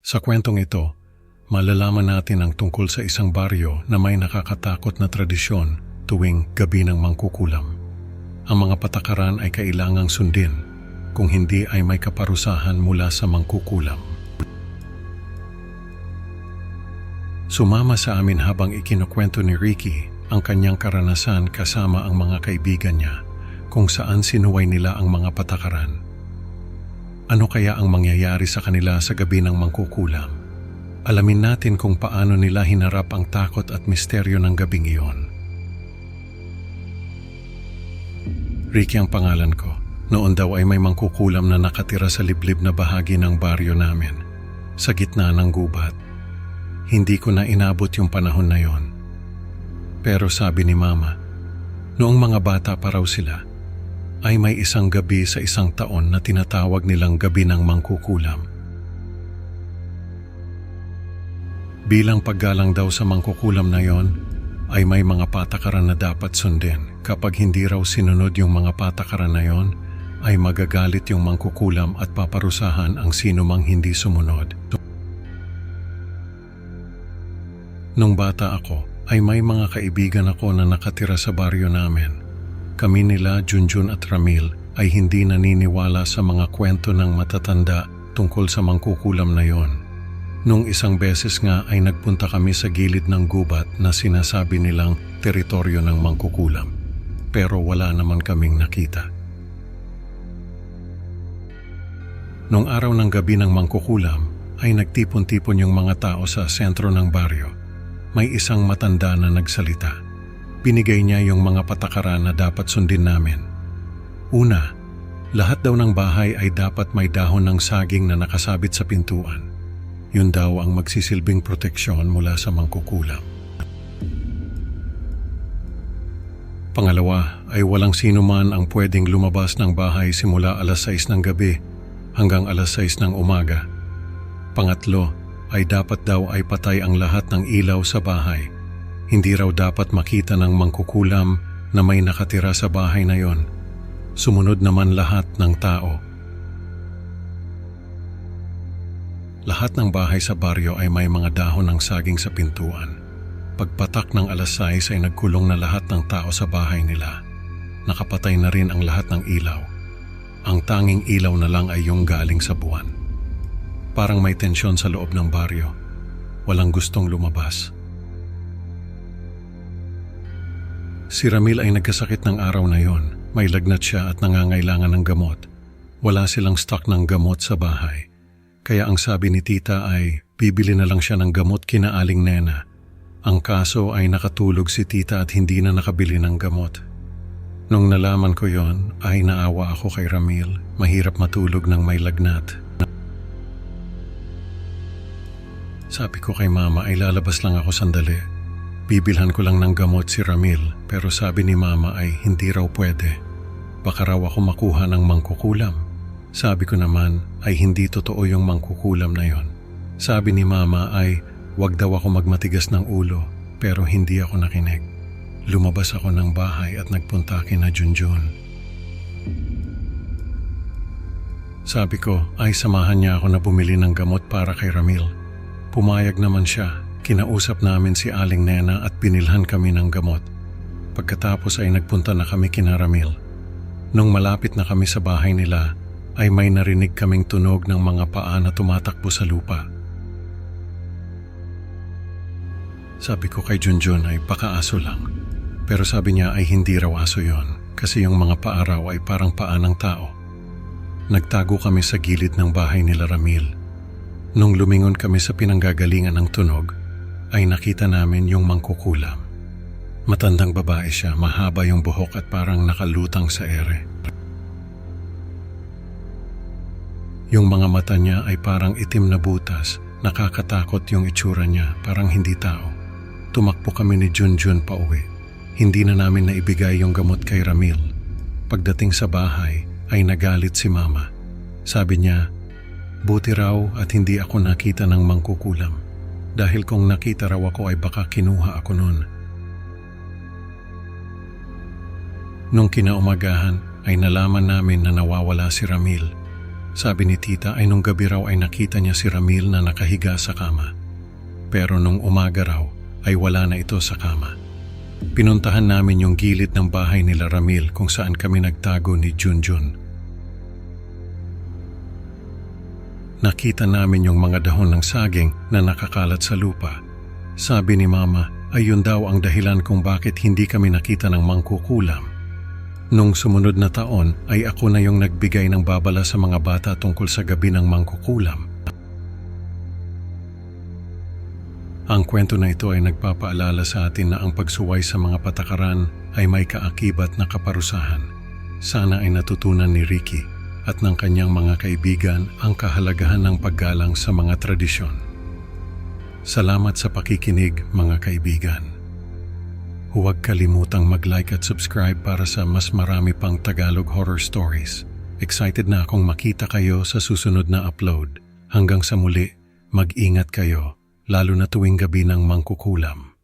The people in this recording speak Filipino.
Sa kwentong ito, malalaman natin ang tungkol sa isang baryo na may nakakatakot na tradisyon tuwing gabi ng mangkukulam. Ang mga patakaran ay kailangang sundin, kung hindi ay may kaparusahan mula sa mangkukulam. Sumama sa amin habang ikinukwento ni Ricky ang kanyang karanasan kasama ang mga kaibigan niya kung saan sinuway nila ang mga patakaran. Ano kaya ang mangyayari sa kanila sa gabi ng mangkukulam? Alamin natin kung paano nila hinarap ang takot at misteryo ng gabing iyon. Ricky ang pangalan ko. Noon daw ay may mangkukulam na nakatira sa liblib na bahagi ng baryo namin, sa gitna ng gubat. Hindi ko na inabot yung panahon na yon. Pero sabi ni Mama, noong mga bata pa raw sila, ay may isang gabi sa isang taon na tinatawag nilang gabi ng mangkukulam. Bilang paggalang daw sa mangkukulam na yon, ay may mga patakaran na dapat sundin. Kapag hindi raw sinunod yung mga patakaran na yon, ay magagalit yung mangkukulam at paparusahan ang sino mang hindi sumunod. Nung bata ako, ay may mga kaibigan ako na nakatira sa baryo namin. Kami nila, Junjun at Ramil, ay hindi naniniwala sa mga kwento ng matatanda tungkol sa mangkukulam na yon. Nung isang beses nga ay nagpunta kami sa gilid ng gubat na sinasabi nilang teritoryo ng mangkukulam. Pero wala naman kaming nakita. Nung araw ng gabi ng mangkukulam, ay nagtipon-tipon yung mga tao sa sentro ng baryo. May isang matanda na nagsalita. Binigay niya yung mga patakaran na dapat sundin namin. Una, lahat daw ng bahay ay dapat may dahon ng saging na nakasabit sa pintuan. Yun daw ang magsisilbing proteksyon mula sa mangkukulam. Pangalawa ay walang sino man ang pwedeng lumabas ng bahay simula alas 6 ng gabi hanggang alas 6 ng umaga. Pangatlo ay dapat daw ay patay ang lahat ng ilaw sa bahay. Hindi raw dapat makita ng mangkukulam na may nakatira sa bahay na yon. Sumunod naman lahat ng tao. Lahat ng bahay sa baryo ay may mga dahon ng saging sa pintuan. Pagpatak ng alas 6 ay nagkulong na lahat ng tao sa bahay nila. Nakapatay na rin ang lahat ng ilaw. Ang tanging ilaw na lang ay yung galing sa buwan. Parang may tensyon sa loob ng baryo. Walang gustong lumabas. Si Ramil ay nagkasakit ng araw na yon. May lagnat siya at nangangailangan ng gamot. Wala silang stock ng gamot sa bahay. Kaya ang sabi ni Tita ay bibili na lang siya ng gamot kina Aling Nena. Ang kaso ay nakatulog si Tita at hindi na nakabili ng gamot. Nung nalaman ko yon, ay naawa ako kay Ramil. Mahirap matulog ng may lagnat. Sabi ko kay Mama ay lalabas lang ako sandali. Bibilhan ko lang ng gamot si Ramil, pero sabi ni Mama ay hindi raw pwede. Baka raw ako makuha ng mangkukulam. Sabi ko naman ay hindi totoo yung mangkukulam na yon. Sabi ni Mama ay wag daw ako magmatigas ng ulo, pero hindi ako nakinig. Lumabas ako ng bahay at nagpunta kina Junjun. Sabi ko ay samahan niya ako na bumili ng gamot para kay Ramil. Pumayag naman siya. Kinausap namin si Aling Nena at binilhan kami ng gamot. Pagkatapos ay nagpunta na kami kina Ramil. Nung malapit na kami sa bahay nila, ay may narinig kaming tunog ng mga paa na tumatakbo sa lupa. Sabi ko kay Junjun ay baka aso lang. Pero sabi niya ay hindi raw aso yon, kasi yung mga paa raw ay parang paa ng tao. Nagtago kami sa gilid ng bahay nila Ramil. Nung lumingon kami sa pinanggagalingan ng tunog, ay nakita namin yung mangkukulam. Matandang babae siya, mahaba yung buhok at parang nakalutang sa ere. Yung mga mata niya ay parang itim na butas, nakakatakot yung itsura niya, parang hindi tao. Tumakbo kami ni Junjun pa uwi. Hindi na namin naibigay yung gamot kay Ramil. Pagdating sa bahay ay nagalit si Mama. Sabi niya, buti raw at hindi ako nakita ng mangkukulam. Dahil kung nakita raw ako ay baka kinuha ako noon. Nung kinaumagahan ay nalaman namin na nawawala si Ramil. Sabi ni tita ay nung gabi raw ay nakita niya si Ramil na nakahiga sa kama. Pero nung umaga raw ay wala na ito sa kama. Pinuntahan namin yung gilid ng bahay nila Ramil kung saan kami nagtago ni Junjun. Nakita namin yung mga dahon ng saging na nakakalat sa lupa. Sabi ni Mama ay yun daw ang dahilan kung bakit hindi kami nakita ng mangkukulam. Nung sumunod na taon ay ako na yung nagbigay ng babala sa mga bata tungkol sa gabi ng mangkukulam. Ang kwento na ito ay nagpapaalala sa atin na ang pagsuway sa mga patakaran ay may kaakibat na kaparusahan. Sana ay natutunan ni Ricky at ng kanyang mga kaibigan ang kahalagahan ng paggalang sa mga tradisyon. Salamat sa pakikinig, mga kaibigan. Huwag kalimutang mag-like at subscribe para sa mas marami pang Tagalog horror stories. Excited na akong makita kayo sa susunod na upload. Hanggang sa muli, mag-ingat kayo, lalo na tuwing gabi ng mangkukulam.